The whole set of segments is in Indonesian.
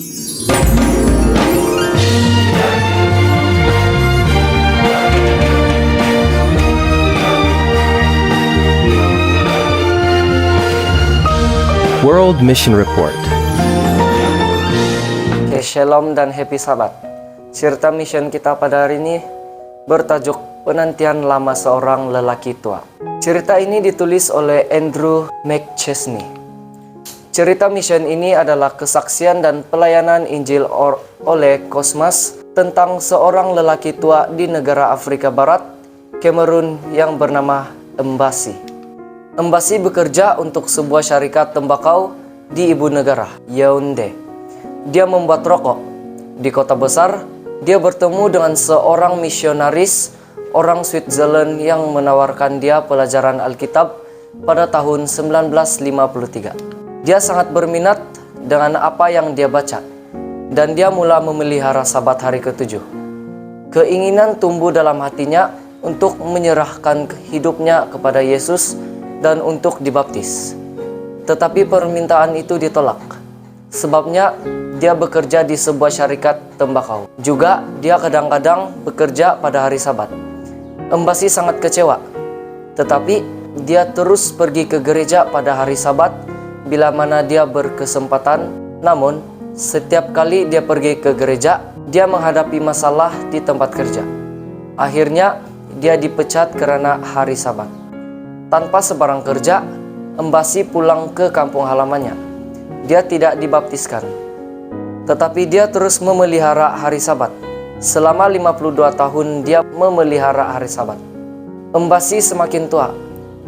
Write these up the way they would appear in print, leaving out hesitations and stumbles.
World Mission Report. Oke, Shalom dan happy Sabat. Cerita mission kita pada hari ini bertajuk Penantian Lama Seorang Lelaki Tua. Cerita ini ditulis oleh Andrew McChesney. Cerita mission ini adalah kesaksian dan pelayanan Injil oleh Cosmas tentang seorang lelaki tua di negara Afrika Barat, Kamerun, yang bernama Mbasi. Mbasi bekerja untuk sebuah syarikat tembakau di ibu negara, Yaounde. Dia membuat rokok. Di kota besar, dia bertemu dengan seorang misionaris orang Switzerland yang menawarkan dia pelajaran Alkitab pada tahun 1953. Dia sangat berminat dengan apa yang dia baca, dan dia mula memelihara Sabat hari ke-7. Keinginan tumbuh dalam hatinya untuk menyerahkan hidupnya kepada Yesus dan untuk dibaptis. Tetapi permintaan itu ditolak. Sebabnya dia bekerja di sebuah syarikat tembakau. Juga dia kadang-kadang bekerja pada hari Sabat. Mbasi sangat kecewa. Tetapi dia terus pergi ke gereja pada hari Sabat bila mana dia berkesempatan. Namun setiap kali dia pergi ke gereja, dia menghadapi masalah di tempat kerja. Akhirnya dia dipecat karena hari Sabat. Tanpa sebarang kerja, Mbasi pulang ke kampung halamannya. Dia tidak dibaptiskan. Tetapi dia terus memelihara hari Sabat. Selama 52 tahun dia memelihara hari Sabat. Mbasi semakin tua.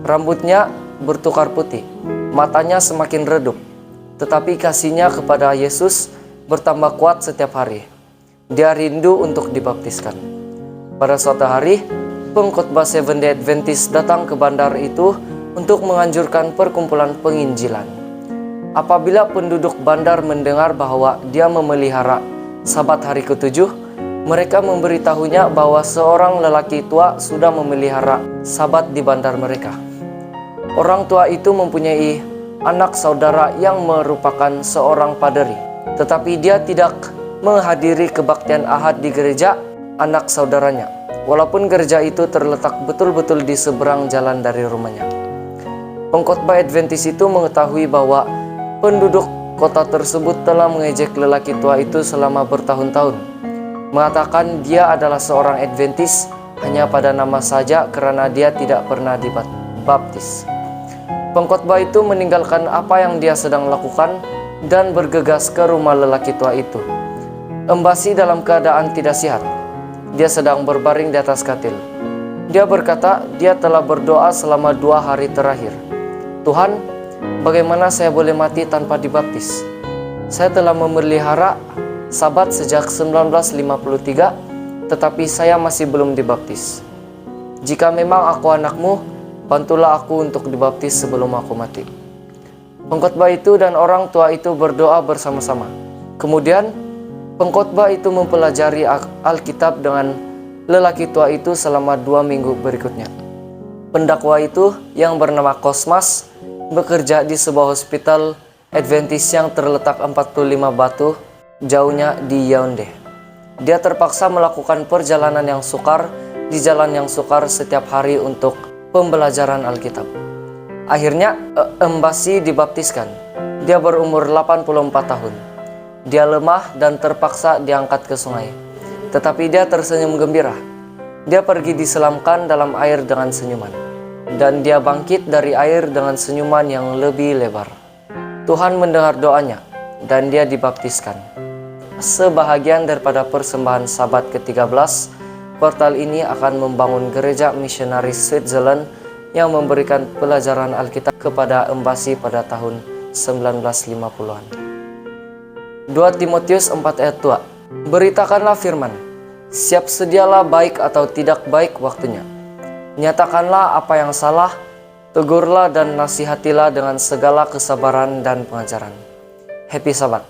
Rambutnya bertukar putih. Matanya semakin redup. Tetapi kasihnya kepada Yesus bertambah kuat setiap hari. Dia rindu untuk dibaptiskan. Pada suatu hari, pengkhotbah Seventh-day Adventist datang ke bandar itu untuk menganjurkan perkumpulan penginjilan. Apabila penduduk bandar mendengar bahwa dia memelihara Sabat hari ke-7, mereka memberitahunya bahwa seorang lelaki tua sudah memelihara Sabat di bandar mereka. Orang tua itu mempunyai anak saudara yang merupakan seorang paderi, tetapi dia tidak menghadiri kebaktian Ahad di gereja anak saudaranya, walaupun gereja itu terletak betul-betul di seberang jalan dari rumahnya. Pengkhotbah Adventist itu mengetahui bahwa penduduk kota tersebut telah mengejek lelaki tua itu selama bertahun-tahun, mengatakan dia adalah seorang Adventist hanya pada nama saja karena dia tidak pernah dibaptis. Pengkhotbah itu meninggalkan apa yang dia sedang lakukan dan bergegas ke rumah lelaki tua itu. Mbasi dalam keadaan tidak sehat. Dia sedang berbaring di atas katil. Dia berkata dia telah berdoa selama 2 hari terakhir. Tuhan, bagaimana saya boleh mati tanpa dibaptis? Saya telah memelihara Sabat sejak 1953, tetapi saya masih belum dibaptis. Jika memang aku anakmu, bantulah aku untuk dibaptis sebelum aku mati. Pengkhotbah itu dan orang tua itu berdoa bersama-sama. Kemudian pengkhotbah itu mempelajari Alkitab dengan lelaki tua itu selama 2 minggu berikutnya. Pendakwa itu yang bernama Cosmas bekerja di sebuah hospital Adventist yang terletak 45 batu jauhnya di Yaounde. Dia terpaksa melakukan perjalanan yang sukar di jalan yang sukar setiap hari untuk pembelajaran Alkitab. Akhirnya Mbasi dibaptiskan. Dia berumur 84 tahun. Dia lemah dan terpaksa diangkat ke sungai. Tetapi dia tersenyum gembira. Dia pergi diselamkan dalam air dengan senyuman. Dan dia bangkit dari air dengan senyuman yang lebih lebar. Tuhan mendengar doanya dan dia dibaptiskan. Sebahagian daripada persembahan Sabat ke-13, portal ini akan membangun gereja misionaris Switzerland yang memberikan pelajaran Alkitab kepada Mbasi pada tahun 1950-an. 2 Timotius 4 ayat 2. Beritakanlah firman, siap sedialah baik atau tidak baik waktunya. Nyatakanlah apa yang salah, tegurlah dan nasihatilah dengan segala kesabaran dan pengajaran. Happy Sabat.